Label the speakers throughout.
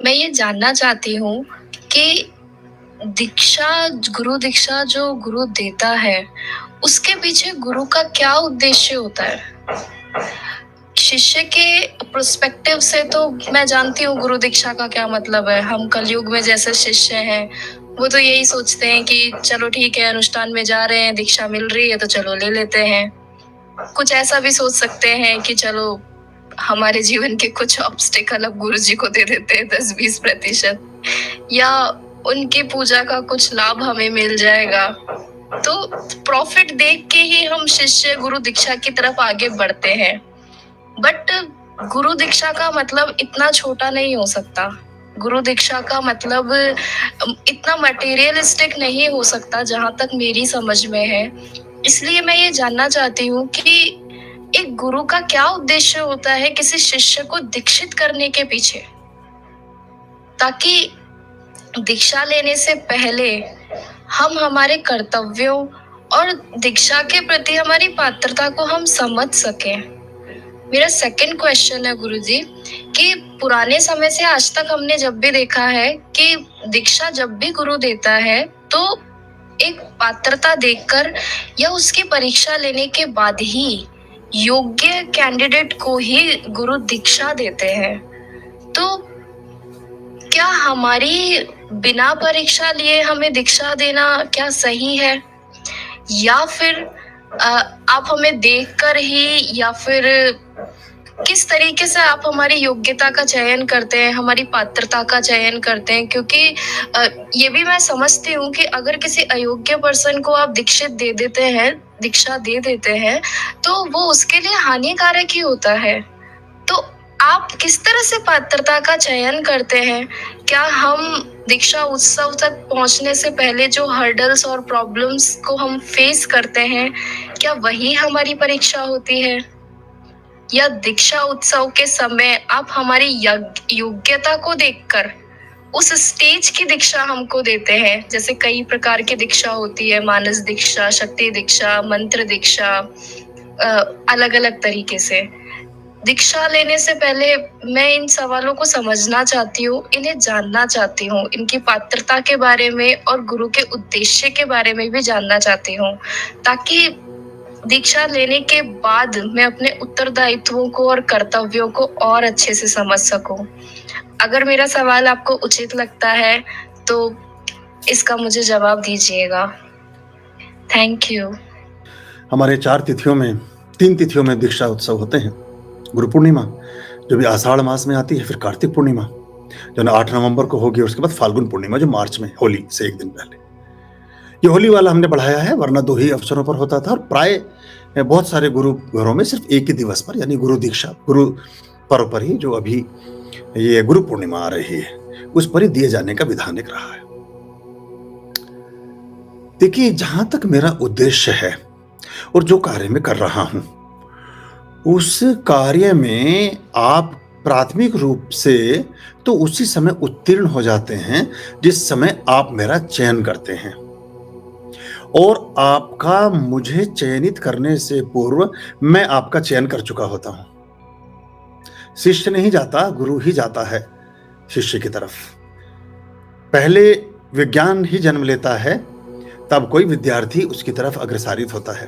Speaker 1: मैं ये जानना चाहती हूँ कि दीक्षा गुरु दीक्षा जो गुरु देता है, उसके पीछे गुरु का क्या उद्देश्य होता है? शिष्य के पर्सपेक्टिव से तो मैं जानती हूँ गुरु दीक्षा का क्या मतलब है। हम कलयुग में जैसे शिष्य हैं, वो तो यही सोचते हैं कि चलो ठीक है, अनुष्ठान में जा रहे हैं, दीक्षा मिल रही है तो चलो ले लेते हैं। कुछ ऐसा भी सोच सकते हैं कि चलो हमारे जीवन के कुछ ऑब्स्टिकल अब गुरु जी को दे देते हैं 10-20%, या उनकी पूजा का कुछ लाभ हमें मिल जाएगा। तो प्रॉफिट देख के ही हम शिष्य गुरु दीक्षा की तरफ आगे बढ़ते हैं। बट गुरु दीक्षा का मतलब इतना छोटा नहीं हो सकता। गुरु दीक्षा का मतलब इतना मटेरियलिस्टिक नहीं हो सकता, जहां तक मेरी समझ में है। इसलिए मैं ये जानना चाहती हूँ कि एक गुरु का क्या उद्देश्य होता है किसी शिष्य को दीक्षित करने के पीछे, ताकि दीक्षा लेने से पहले हम हमारे कर्तव्यों और दीक्षा के प्रति हमारी पात्रता को हम समझ सकें। मेरा सेकंड क्वेश्चन है गुरुजी, कि पुराने समय से आज तक हमने जब भी देखा है कि दीक्षा जब भी गुरु देता है तो एक पात्रता देखकर या उसकी परीक्षा लेने के बाद ही योग्य कैंडिडेट को ही गुरु दीक्षा देते हैं। तो क्या हमारी बिना परीक्षा लिए हमें दीक्षा देना क्या सही है, या फिर आप हमें देखकर ही, या फिर किस तरीके से आप हमारी योग्यता का चयन करते हैं, हमारी पात्रता का चयन करते हैं? क्योंकि ये भी मैं समझती हूँ कि अगर किसी अयोग्य पर्सन को आप दीक्षित दे देते हैं, दीक्षा दे देते हैं, तो वो उसके लिए हानिकारक ही होता है। तो आप किस तरह से पात्रता का चयन करते हैं? क्या हम दीक्षा उत्सव तक पहुंचने से पहले जो हर्डल्स और प्रॉब्लम्स को हम फेस करते हैं, क्या वही हमारी परीक्षा होती है, या दीक्षा उत्सव के समय आप हमारी योग्यता को देखकर उस स्टेज की दीक्षा हमको देते हैं? जैसे कई प्रकार की दीक्षा होती है, मानस दीक्षा, शक्ति दीक्षा, मंत्र दीक्षा, अलग अलग तरीके से। दीक्षा लेने से पहले मैं इन सवालों को समझना चाहती हूँ, इन्हें जानना चाहती हूँ, इनकी पात्रता के बारे में और गुरु के उद्देश्य के बारे में भी जानना चाहती हूँ, ताकि दीक्षा लेने के बाद मैं अपने उत्तरदायित्वों को और कर्तव्यों को और अच्छे से समझ सकूं। अगर मेरा सवाल आपको उचित लगता है तो इसका मुझे जवाब दीजिएगा। Thank you.
Speaker 2: हमारे 3 तिथियों में दीक्षा उत्सव होते हैं। गुरु पूर्णिमा जो भी आषाढ़ मास में आती है, फिर कार्तिक पूर्णिमा जो 8 नवंबर को होगी, उसके बाद फाल्गुन पूर्णिमा जो मार्च में, होली से एक दिन पहले। ये होली वाला हमने बढ़ाया है, वरना 2 ही अवसरों पर होता था, और प्राय बहुत सारे गुरु घरों में सिर्फ एक ही दिवस पर, यानी गुरु दीक्षा, गुरु पर्व पर ही, जो अभी ये गुरु पूर्णिमा आ रही है, उस पर ही दिए जाने का विधान एक रहा है। देखिए, जहां तक मेरा उद्देश्य है और जो कार्य मैं कर रहा हूं, उस कार्य में आप प्राथमिक रूप से तो उसी समय उत्तीर्ण हो जाते हैं जिस समय आप मेरा चयन करते हैं, और आपका मुझे चयनित करने से पूर्व मैं आपका चयन कर चुका होता हूं। शिष्य नहीं जाता, गुरु ही जाता है शिष्य की तरफ। पहले विज्ञान ही जन्म लेता है, तब कोई विद्यार्थी उसकी तरफ अग्रसारित होता है।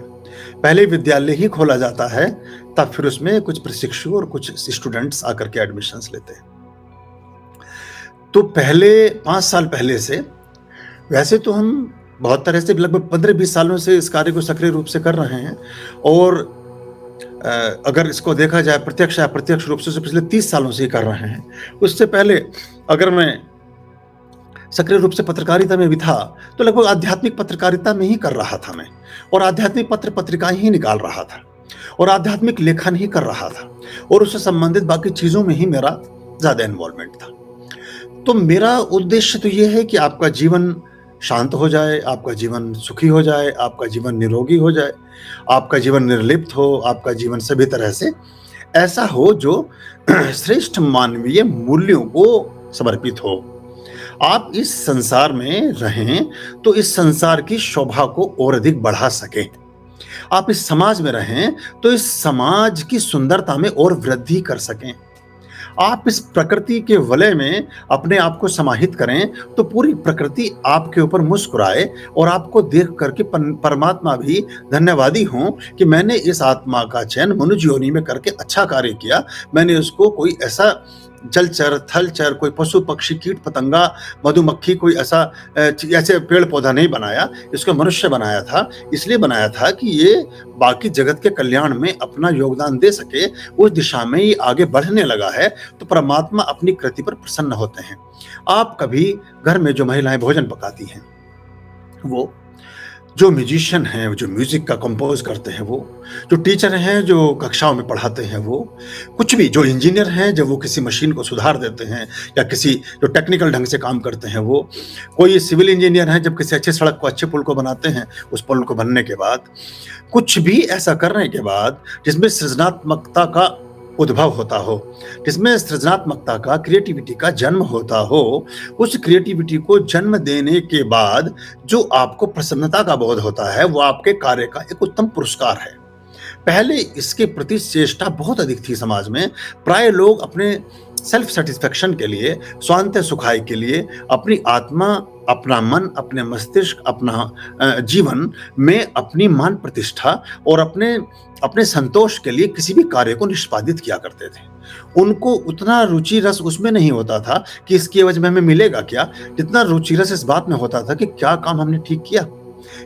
Speaker 2: पहले विद्यालय ही खोला जाता है, तब फिर उसमें कुछ प्रशिक्षु और कुछ स्टूडेंट्स आकर के एडमिशन्स लेते हैं। तो पहले 5 साल पहले से, वैसे तो हम बहुत तरह से लगभग 15-20 सालों से इस कार्य को सक्रिय रूप से कर रहे हैं, और अगर इसको देखा जाए प्रत्यक्ष या अप्रत्यक्ष रूप से पिछले 30 सालों से ही कर रहे हैं। उससे पहले अगर मैं सक्रिय रूप से पत्रकारिता में भी था, तो लगभग आध्यात्मिक पत्रकारिता में ही कर रहा था मैं, और आध्यात्मिक पत्रिकाएं ही निकाल रहा था, और आध्यात्मिक लेखन ही कर रहा था, और उससे संबंधित बाकी चीजों में ही मेरा ज्यादा इन्वॉल्वमेंट था। तो मेरा उद्देश्य तो यह है कि आपका जीवन शांत हो जाए, आपका जीवन सुखी हो जाए, आपका जीवन निरोगी हो जाए, आपका जीवन निर्लिप्त हो, आपका जीवन सभी तरह से ऐसा हो जो श्रेष्ठ मानवीय मूल्यों को समर्पित हो। आप इस संसार में रहें तो इस संसार की शोभा को और अधिक बढ़ा सकें। आप इस समाज में रहें तो इस समाज की सुंदरता में और वृद्धि कर सकें। आप इस प्रकृति के वलय में अपने आप को समाहित करें, तो पूरी प्रकृति आपके ऊपर मुस्कुराए और आपको देख कर के परमात्मा भी धन्यवादी हों कि मैंने इस आत्मा का चयन मनुष्य योनि में करके अच्छा कार्य किया। मैंने उसको कोई ऐसा जलचर, थलचर, कोई पशु, पक्षी, कीट, पतंगा, मधुमक्खी, कोई ऐसा ऐसे पेड़-पौधा नहीं बनाया, इसको मनुष्य बनाया था। इसलिए बनाया था कि ये बाकी जगत के कल्याण में अपना योगदान दे सके, उस दिशा में ये आगे बढ़ने लगा है, तो परमात्मा अपनी कृति पर प्रसन्न होते हैं। आप कभी घर में जो महिलाएँ भोजन पकाती हैं, वो जो म्यूजिशियन हैं, जो म्यूज़िक का कंपोज़ करते हैं वो, जो टीचर हैं, जो कक्षाओं में पढ़ाते हैं वो, कुछ भी जो इंजीनियर हैं, जब वो किसी मशीन को सुधार देते हैं या किसी जो टेक्निकल ढंग से काम करते हैं वो, कोई सिविल इंजीनियर हैं, जब किसी अच्छी सड़क को, अच्छे पुल को बनाते हैं, उस पुल को बनने के बाद, कुछ भी ऐसा करने के बाद जिसमें सृजनात्मकता का उद्भव होता हो, जिसमें सृजनात्मकता का, क्रिएटिविटी का जन्म होता हो, उस क्रिएटिविटी को जन्म देने के बाद जो आपको प्रसन्नता का बोध होता है, वो आपके कार्य का एक उत्तम पुरस्कार है। पहले इसके प्रति चेष्टा बहुत अधिक थी समाज में। प्राय लोग अपने सेल्फ सैटिस्फैक्शन के लिए, स्वांत सुखाय के लिए अपनी आत्मा, अपना मन, अपने मस्तिष्क, अपना जीवन में अपनी मान प्रतिष्ठा और अपने संतोष के लिए किसी भी कार्य को निष्पादित किया करते थे। उनको उतना रुचि रस उसमें नहीं होता था कि इसकी एवज में हमें मिलेगा क्या, जितना रुचि रस इस बात में होता था कि क्या काम हमने ठीक किया,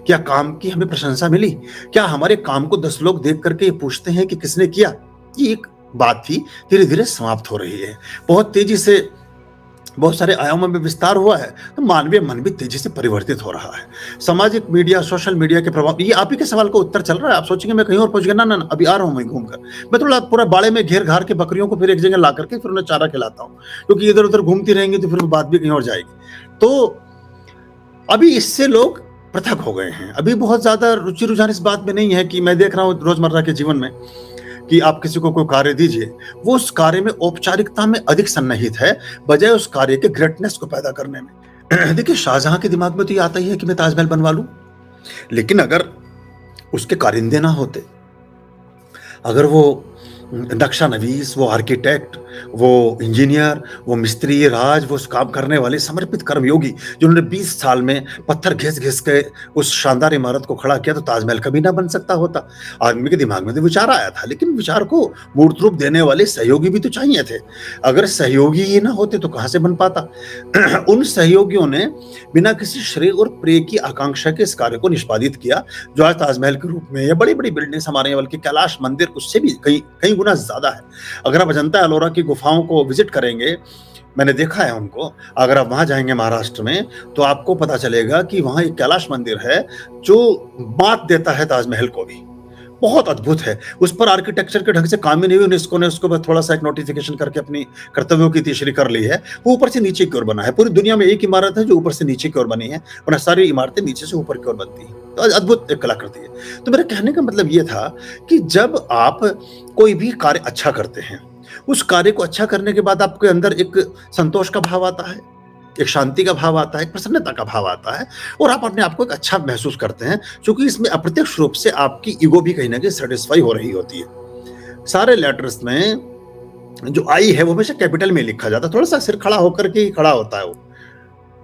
Speaker 2: क्या काम की हमें प्रशंसा मिली, क्या हमारे काम को 10 लोग देख करके ये पूछते हैं कि किसने किया। ये एक बात थी, धीरे-धीरे समाप्त हो रही है। बहुत तेजी से बहुत सारे आयामों में विस्तार हुआ है, तो मानवीय मन भी तेजी से परिवर्तित हो रहा है। सामाजिक मीडिया, सोशल मीडिया के प्रभाव, ये आप ही के सवाल का उत्तर चल रहा है। आप सोचेंगे मैं कहीं और पहुंच गया, ना, ना, अभी आ रहा हूं मैं घूमकर। मैं थोड़ा पूरा बाड़े में घेर घार के बकरियों को फिर एक जगह ला करके फिर उन्हें चारा खिलाता हूँ, क्योंकि इधर-उधर घूमती रहेंगी तो फिर वो बात भी कहीं और जाएगी। तो अभी इससे लोग पृथक हो गए हैं। अभी बहुत ज़्यादा रुचि रुझान इस बात में नहीं है कि मैं देख रहा हूँ रोज़मर्रा के जीवन में कि आप किसी को कोई कार्य दीजिए, वो उस कार्य में औपचारिकता में अधिक सन्निहित है, बजाय उस कार्य के ग्रेटनेस को पैदा करने में। देखिए, शाहजहां के दिमाग में तो ये आता ही है कि मैं ताजमहल बनवा लूं, लेकिन अगर उसके कारिंदे ना होते, अगर वो नक्शा नवीस, वो आर्किटेक्ट, वो इंजीनियर, वो मिस्त्री राज, वो उस काम करने वाले समर्पित कर्मयोगी जिन्होंने 20 साल में पत्थर घिस-घिस के उस शानदार इमारत को खड़ा किया, तो ताजमहल कभी ना बन सकता होता। आदमी के दिमाग में तो विचार आया था, लेकिन विचार को मूर्त रूप देने वाले सहयोगी भी तो चाहिए थे। अगर सहयोगी ही ना होते तो कहाँ से बन पाता? उन सहयोगियों ने बिना किसी श्रेय और प्रेय की आकांक्षा के इस कार्य को निष्पादित किया, जो आज ताजमहल के रूप में या बड़ी-बड़ी बिल्डिंग्स हमारे यहाँ, बल्कि कैलाश मंदिर उससे भी कई गुना ज़्यादा है। अगर आप अजंता एलोरा की गुफाओं को विजिट करेंगे, मैंने देखा है उनको, अगर आप वहाँ जाएँगे महाराष्ट्र में, तो आपको पता चलेगा कि वहाँ एक कैलाश मंदिर है, जो मात देता है ताजमहल को भी। बहुत अद्भुत है। उस पर आर्किटेक्चर के ढंग से काम ही नहीं हुई, यूनेस्को ने उसको थोड़ा-सा एक नोटिफ़िकेशन करके अपनी कर्तव्यों की तीसरी कर ली है। वो ऊपर से नीचे की ओर बना है। पूरी दुनिया में एक इमारत है जो ऊपर से नीचे की ओर बनी है, वरना सारी इमारतें नीचे से ऊपर की ओर बनती हैं। तो अद्भुत एक कलाकृति है। तो मेरे कहने का मतलब ये था कि जब आप कोई भी कार्य अच्छा करते हैं, उस कार्य को अच्छा करने के बाद आपके अंदर एक संतोष का भाव आता है, एक शांति का भाव आता है, एक प्रसन्नता का भाव आता है, और आप अपने आप को एक अच्छा महसूस करते हैं, क्योंकि इसमें अप्रत्यक्ष रूप से आपकी ईगो भी कहीं न कहीं सैटिस्फाई हो रही होती है। सारे लेटर्स में जो आई है वो हमेशा कैपिटल में लिखा जाता है, थोड़ा-सा सिर खड़ा होकर के ही खड़ा होता है वो।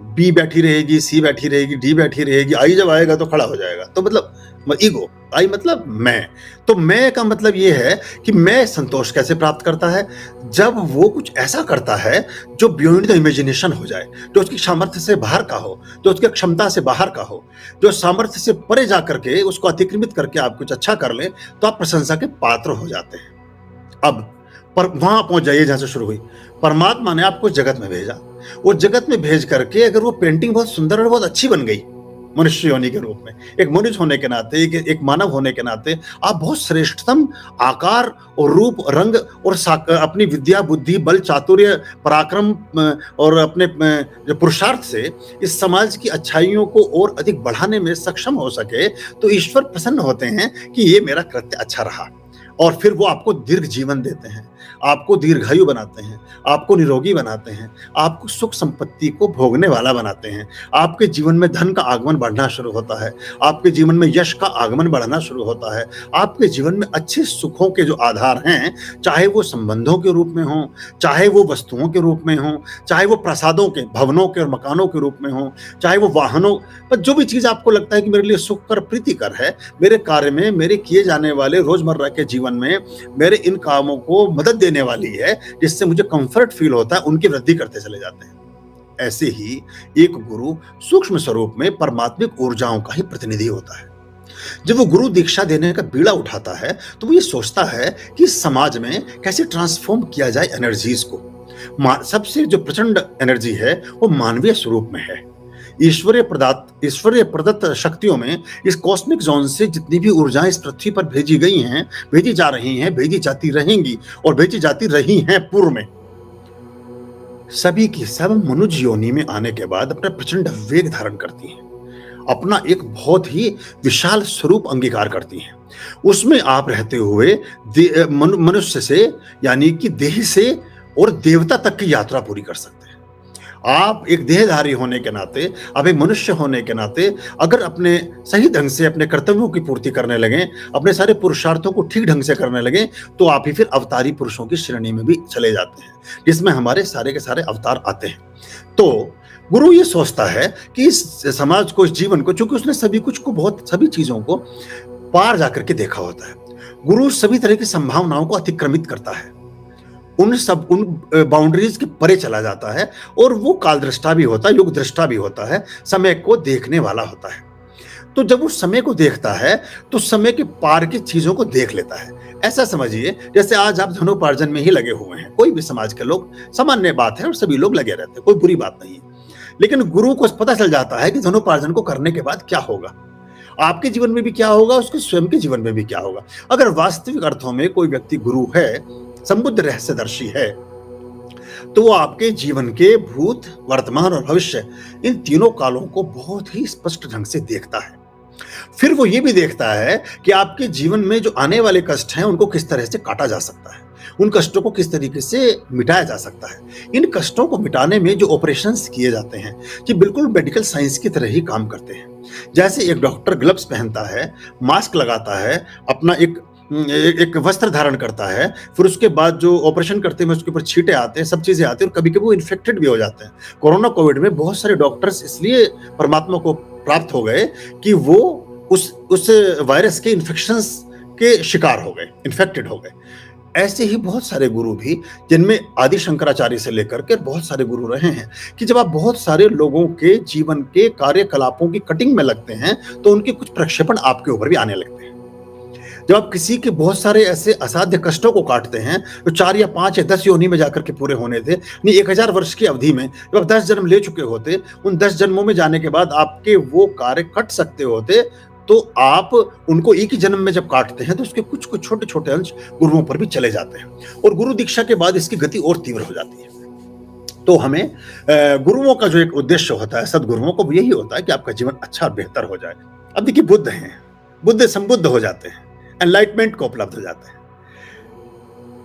Speaker 2: बी बैठी रहेगी, सी बैठी रहेगी, डी बैठी रहेगी, आई जब आएगा तो खड़ा हो जाएगा। तो मतलब ईगो, आई मतलब मैं। तो मैं का मतलब ये है कि मैं संतोष कैसे प्राप्त करता है? जब वो कुछ ऐसा करता है जो बियॉन्ड द इमेजिनेशन हो जाए, जो उसकी सामर्थ्य से बाहर का हो, जो उसकी क्षमता से बाहर का हो, जो सामर्थ्य से परे जा करके उसको अतिक्रमित करके आप कुछ अच्छा कर लें, तो आप प्रशंसा के पात्र हो जाते हैं। अब पर वहां पहुंच जाइए जहां से शुरू हुई। परमात्मा ने आपको जगत में भेजा, और जगत में भेज करके अगर वो पेंटिंग बहुत सुंदर और बहुत अच्छी बन गई, मनुष्य योनि के रूप में, एक मनुष्य होने के नाते, एक मानव होने के नाते आप बहुत श्रेष्ठतम आकार और रूप, रंग और अपनी विद्या, बुद्धि, बल, चातुर्य, पराक्रम और अपने जो पुरुषार्थ से इस समाज की अच्छाइयों को और अधिक बढ़ाने में सक्षम हो सके, तो ईश्वर प्रसन्न होते हैं कि ये मेरा कृत्य अच्छा रहा, और फिर वो आपको दीर्घ जीवन देते हैं। आपको दीर्घायु बनाते हैं, आपको निरोगी बनाते हैं, आपको सुख संपत्ति को भोगने वाला बनाते हैं। आपके जीवन में धन का आगमन बढ़ना शुरू होता है, आपके जीवन में यश का आगमन बढ़ना शुरू होता है, आपके जीवन में अच्छे सुखों के जो आधार हैं, चाहे वो संबंधों के रूप में हों, चाहे वो वस्तुओं के रूप में हों, चाहे वो प्रसादों के, भवनों के और मकानों के रूप में हों, चाहे वो वाहनों पर, जो भी चीज़ आपको लगता है कि मेरे लिए सुखकर प्रीतिकर है, मेरे कार्य में, मेरे किए जाने वाले रोज़मर्रा के जीवन में मेरे इन कामों को मदद देने वाली है, जिससे मुझे कंफर्ट फील होता है, उनकी वृद्धि करते चले जाते हैं। ऐसे ही एक गुरु सूक्ष्म स्वरूप में परमात्मिक ऊर्जाओं का ही प्रतिनिधि होता है। जब वो गुरु दीक्षा देने का बीड़ा उठाता है, तो वो ये सोचता है कि समाज में कैसे ट्रांसफॉर्म किया जाए एनर्जीज को। सबसे जो प्रचंड एनर्जी है वो मानवीय स्वरूप में है। ईश्वरीय प्रदत्त शक्तियों में इस कॉस्मिक जोन से जितनी भी ऊर्जाएं इस पृथ्वी पर भेजी गई हैं, भेजी जा रही हैं, भेजी जाती रहेंगी और भेजी जाती रही हैं पूर्व में, सभी की सब मनुष्य योनि में आने के बाद अपना प्रचंड वेग धारण करती हैं, अपना एक बहुत ही विशाल स्वरूप अंगीकार करती हैं। उसमें आप रहते हुए मनुष्य से, यानी कि देह से और देवता तक की यात्रा पूरी कर सकते हैं। आप एक देहधारी होने के नाते, आप एक मनुष्य होने के नाते, अगर अपने सही ढंग से अपने कर्तव्यों की पूर्ति करने लगें, अपने सारे पुरुषार्थों को ठीक ढंग से करने लगें, तो आप ही फिर अवतारी पुरुषों की श्रेणी में भी चले जाते हैं, जिसमें हमारे सारे के सारे अवतार आते हैं। तो गुरु ये सोचता है कि इस समाज को, इस जीवन को, चूंकि उसने सभी चीजों को पार जाकर के देखा होता है, गुरु सभी तरह की संभावनाओं को अतिक्रमित करता है, उन बाउंड्रीज के परे चला जाता है, और वो काल दृष्टा भी होता है, युग दृष्टा भी होता है, समय को देखने वाला होता है। तो जब वो समय को देखता है तो समय के पार की चीजों को देख लेता है। ऐसा समझिए जैसे आज आप धनोपार्जन में ही लगे हुए हैं, कोई भी समाज के लोग, सामान्य बात है और सभी लोग लगे रहते हैं, कोई बुरी बात नहीं है। लेकिन गुरु को पता चल जाता है कि धनोपार्जन को करने के बाद क्या होगा, आपके जीवन में भी क्या होगा, उसके स्वयं के जीवन में भी क्या होगा। अगर वास्तविक अर्थों में कोई व्यक्ति गुरु है, संबुद्ध रहस्यदर्शी है, तो वो आपके जीवन के भूत, वर्तमान और भविष्य, इन तीनों कालों को बहुत ही स्पष्ट ढंग से देखता है। फिर वो ये भी देखता है कि आपके जीवन में जो आने वाले कष्ट हैं, उनको किस तरह से काटा जा सकता है, उन कष्टों को किस तरीके से मिटाया जा सकता है। इन कष्टों को मिटाने में जो ऑपरेशंस किए जाते हैं, कि बिल्कुल मेडिकल साइंस की तरह ही काम करते हैं। जैसे एक डॉक्टर ग्लव्स पहनता है, मास्क लगाता है, अपना एक वस्त्र धारण करता है, फिर उसके बाद जो ऑपरेशन करते हैं उसके ऊपर छींटे आते हैं, सब चीजें आती हैं, और कभी कभी वो इन्फेक्टेड भी हो जाते हैं। कोरोना कोविड में बहुत सारे डॉक्टर्स इसलिए परमात्मा को प्राप्त हो गए कि वो उस वायरस के इन्फेक्शंस के शिकार हो गए, इन्फेक्टेड हो गए। ऐसे ही बहुत सारे गुरु भी, जिनमें आदि शंकराचार्य से लेकर के बहुत सारे गुरु रहे हैं, कि जब आप बहुत सारे लोगों के जीवन के कार्यकलापों की कटिंग में लगते हैं, तो उनके कुछ प्रक्षेपण आपके ऊपर भी आने लगते हैं। जब आप किसी के बहुत सारे ऐसे असाध्य कष्टों को काटते हैं, जो 4 या 5 या 10 योनि में जाकर के पूरे होने थे, नहीं 1000 वर्ष की अवधि में जब आप 10 जन्म ले चुके होते, उन 10 जन्मों में जाने के बाद आपके वो कार्य कट सकते होते, तो आप उनको एक ही जन्म में जब काटते हैं, तो उसके कुछ कुछ छोटे छोटे अंश गुरुओं पर भी चले जाते हैं, और गुरु दीक्षा के बाद इसकी गति और तीव्र हो जाती है। तो हमें गुरुओं का जो एक उद्देश्य होता है, सदगुरुओं को यही होता है कि आपका जीवन अच्छा और बेहतर हो जाए। अब देखिए, बुद्ध हैं, बुद्ध संबुद्ध हो जाते हैं, एनलाइटमेंट को उपलब्ध हो जाते हैं,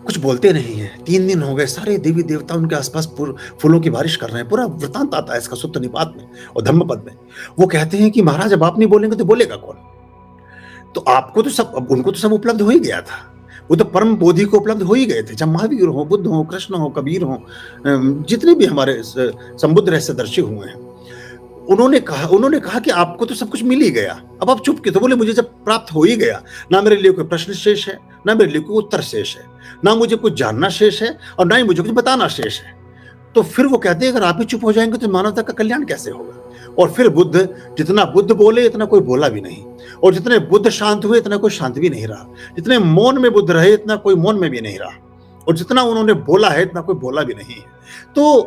Speaker 2: कुछ बोलते नहीं हैं। 3 दिन हो गए, सारे देवी देवता उनके आसपास फूलों की बारिश कर रहे हैं। पूरा वृतांत आता है इसका सुत्त निपात में और धम्मपद में। वो कहते हैं कि महाराज, अब आप नहीं बोलेंगे तो बोलेगा कौन? तो आपको तो सब, उनको तो सब उपलब्ध हो ही गया था, वो तो परम बोधि को उपलब्ध हो ही गए थे। जब महावीर हो, बुद्ध हो, कृष्ण हो, कबीर हो, जितने भी हमारे संबुद्ध रहस्यदर्शी हुए हैं, उन्होंने कहा कि आपको तो सब कुछ मिल ही गया, अब आप चुप क्यों? तो बोले, मुझे जब प्राप्त हो ही गया, ना मेरे लिए कोई प्रश्न शेष है, ना मेरे लिए कोई उत्तर शेष है, ना मुझे कुछ जानना शेष है, और ना ही मुझे कुछ बताना शेष है। तो फिर वो कहते हैं, अगर आप ही चुप हो जाएंगे तो मानवता का कल्याण कैसे होगा? और फिर बुद्ध, जितना बुद्ध बोले इतना कोई बोला भी नहीं, और जितने बुद्ध शांत हुए इतना कोई शांत भी नहीं रहा, जितने मौन में बुद्ध रहे इतना कोई मौन में भी नहीं रहा, और जितना उन्होंने बोला है इतना कोई बोला भी नहीं है। तो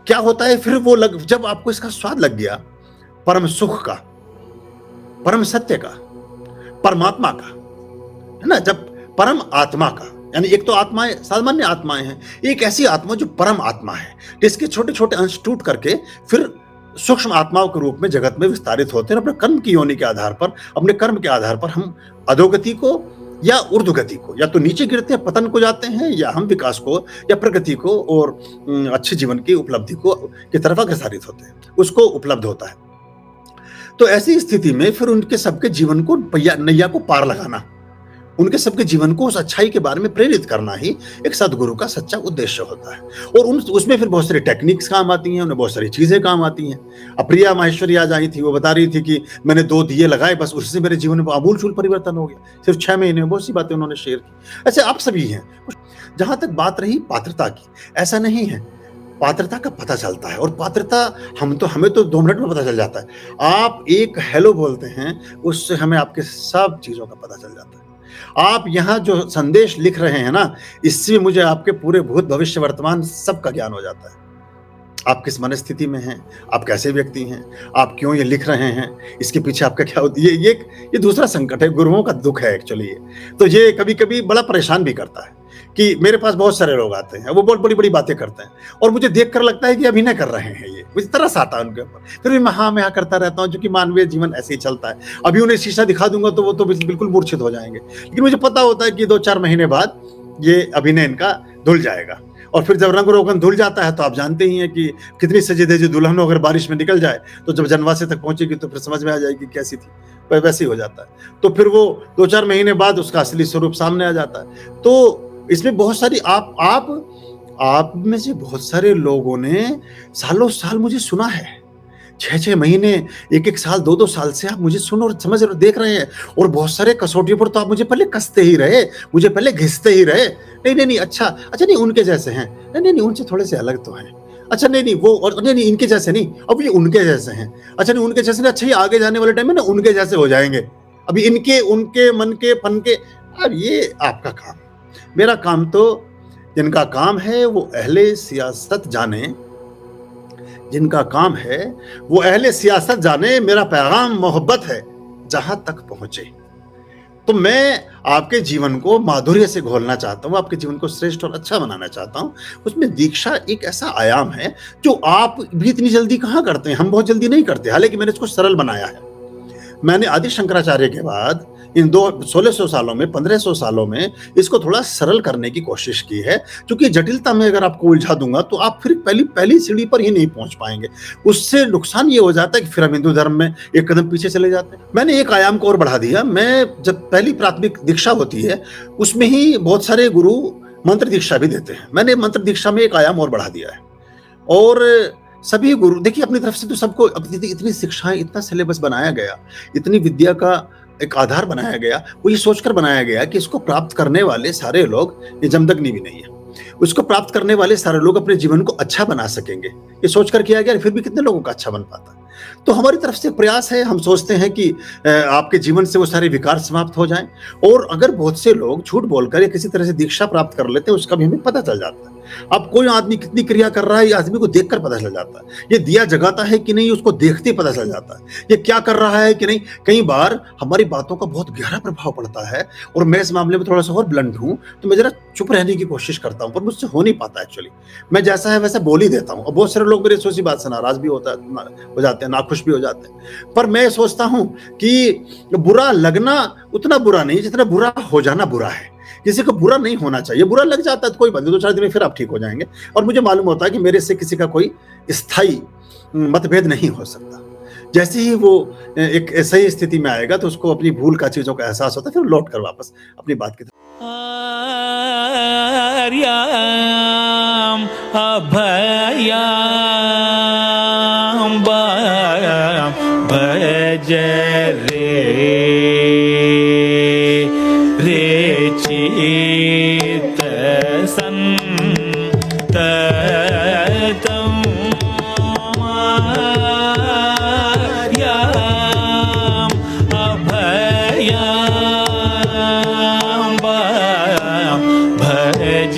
Speaker 2: क्या होता है फिर, जब आपको इसका स्वाद लग गया, परम सुख का, परम सत्य का, परमात्मा का, है ना, जब परम आत्मा का, यानी एक तो आत्माएं, सामान्य आत्माएं हैं, एक ऐसी आत्मा जो परम आत्मा है, जिसके छोटे छोटे अंश टूट करके फिर सूक्ष्म आत्माओं के रूप में जगत में विस्तारित होते हैं। अपने कर्म की योनि के आधार पर, अपने कर्म के आधार पर हम अधोगति को या ऊर्ध्वगति को, या तो नीचे गिरते हैं, पतन को जाते हैं, या हम विकास को या प्रगति को और अच्छे जीवन की उपलब्धि को की तरफ अग्रसरित होते हैं, उसको उपलब्ध होता है। तो ऐसी स्थिति में फिर उनके सबके जीवन को नैया को पार लगाना, उनके सबके जीवन को उस अच्छाई के बारे में प्रेरित करना ही एक सद्गुरु का सच्चा उद्देश्य होता है। और उसमें फिर बहुत सारी टेक्निक्स काम आती हैं, उन्हें बहुत सारी चीजें काम आती हैं। अप्रिया माहेश्वरी आज आई थी, वो बता रही थी कि मैंने 2 दिए लगाए, बस उससे मेरे जीवन में आमूल-चूल परिवर्तन हो गया। सिर्फ 6 महीने में बहुत सी बातें उन्होंने शेयर की। ऐसे आप सभी हैं। जहां तक बात रही पात्रता की, ऐसा नहीं है। पात्रता का पता चलता है, और पात्रता हमें तो 2 मिनट में पता चल जाता है। आप एक हेलो बोलते हैं, उससे हमें आपके सब चीजों का पता चल जाता है। आप यहाँ जो संदेश लिख रहे हैं ना, इससे मुझे आपके पूरे भूत भविष्य वर्तमान सबका ज्ञान हो जाता है। आप किस मनस्थिति में हैं, आप कैसे व्यक्ति हैं, आप क्यों ये लिख रहे हैं, इसके पीछे आपका क्या होती है। ये दूसरा संकट है, गुरुओं का दुख है एक्चुअली ये। तो ये कभी-कभी बड़ा परेशान भी करता है कि मेरे पास बहुत सारे लोग आते हैं, वो बहुत बड़ी-बड़ी बातें करते हैं, और मुझे देखकर लगता है कि अभिनय कर रहे हैं ये। मुझे तरस आता है उनके ऊपर। फिर भी मैं हाँ करता रहता हूँ, क्योंकि मानवीय जीवन ऐसे ही चलता है। अभी उन्हें शीशा दिखा दूँगा तो वो तो बिल्कुल मूर्छित हो जाएँगे। लेकिन मुझे पता होता है कि 2-4 महीने बाद ये अभिनय इनका धुल जाएगा। और फिर जब रंग-रोगन धुल जाता है तो आप जानते ही हैं कि कितनी सजी-धजी दुल्हन अगर बारिश में निकल जाए, तो जब जनवासे तक पहुँचेगी तो फिर समझ में आ जाएगी कैसी थी। वैसे ही हो जाता है। तो फिर वो 2-4 महीने बाद उसका असली स्वरूप सामने आ जाता है। तो इसमें बहुत सारी आप में से बहुत सारे लोगों ने सालों साल मुझे सुना है। 6-6 महीने, 1-1 साल, 2-2 साल से आप मुझे सुन और समझ और देख रहे हैं, और बहुत सारे कसौटियों पर तो आप मुझे पहले कसते ही रहे, मुझे पहले घिसते ही रहे। नहीं, अच्छा नहीं, उनके जैसे हैं। नहीं, उनसे थोड़े से अलग तो हैं। अच्छा नहीं, वो, और नहीं, इनके जैसे नहीं, अब ये उनके जैसे हैं। अच्छा नहीं, उनके जैसे नहीं, अच्छा ये आगे जाने वाले टाइम में ना उनके जैसे हो जाएंगे। अभी इनके, उनके, मन के, फन के। अब ये आपका काम। मेरा काम तो, जिनका काम है वो अहले सियासत जाने, जिनका काम है वो अहले सियासत जाने, मेरा पैगाम मोहब्बत है जहां तक पहुंचे। तो मैं आपके जीवन को माधुर्य से घोलना चाहता हूं, आपके जीवन को श्रेष्ठ और अच्छा बनाना चाहता हूं। उसमें दीक्षा एक ऐसा आयाम है जो आप भी इतनी जल्दी कहां करते हैं, हम बहुत जल्दी नहीं करते। हालांकि मैंने इसको सरल बनाया है। मैंने आदि शंकराचार्य के बाद इन 1600 सालों में, 1500 सालों में इसको थोड़ा सरल करने की कोशिश की है, क्योंकि जटिलता में अगर आपको उलझा दूंगा तो आप फिर पहली सीढ़ी पर ही नहीं पहुंच पाएंगे। उससे नुकसान ये हो जाता है कि फिर हम हिंदू धर्म में एक कदम पीछे चले जाते हैं। मैंने एक आयाम को और बढ़ा दिया। मैं जब पहली प्राथमिक दीक्षा होती है, उसमें ही बहुत सारे गुरु मंत्र दीक्षा भी देते हैं। मैंने मंत्र दीक्षा में एक आयाम और बढ़ा दिया है, और सभी गुरु, देखिए अपनी तरफ से तो सबको इतनी शिक्षाएं, इतना सिलेबस बनाया गया, इतनी विद्या का एक आधार बनाया गया, वो ये सोचकर बनाया गया कि इसको प्राप्त करने वाले सारे लोग, ये जमदग्नि भी नहीं है, उसको प्राप्त करने वाले सारे लोग अपने जीवन को अच्छा बना सकेंगे, ये सोचकर किया गया। फिर भी कितने लोगों का अच्छा बन पाता है। तो हमारी तरफ से प्रयास है, हम सोचते हैं कि आपके जीवन से वो सारे विकार समाप्त हो जाएं। और अगर बहुत से लोग झूठ बोलकर या किसी तरह से दीक्षा प्राप्त कर लेते हैं, उसका भी हमें पता चल जाता है। अब कोई आदमी कितनी क्रिया कर रहा है, ये आदमी को देखकर पता चल जाता है। ये दिया जगाता है कि नहीं, उसको देखते ही पता चल जाता है। ये क्या कर रहा है कि नहीं। कई बार हमारी बातों का बहुत गहरा प्रभाव पड़ता है, और मैं इस मामले में थोड़ा सा और ब्लंट हूं, तो मैं जरा चुप रहने की कोशिश करता हूं, पर मुझसे हो नहीं पाता एक्चुअली। मैं जैसा है वैसा बोल ही देता हूं, और बहुत सारे लोग मेरी सोची बात से नाराज भी हो जाते हैं, नाखुश भी हो जाते हैं। पर मैं सोचता हूं कि बुरा लगना उतना बुरा नहीं जितना बुरा हो जाना बुरा है। किसी को बुरा नहीं होना चाहिए, बुरा लग जाता है तो कोई बात नहीं, 2-4 दिन में फिर आप ठीक हो जाएंगे। और मुझे मालूम होता है कि मेरे से किसी का कोई स्थायी मतभेद नहीं हो सकता। जैसे ही वो एक सही स्थिति में आएगा तो उसको अपनी भूल का, चीजों का एहसास होता है, फिर लौट कर वापस अपनी बात की
Speaker 3: आर्याम अभयाम भज रे चित संततम आर्याम अभयाम भज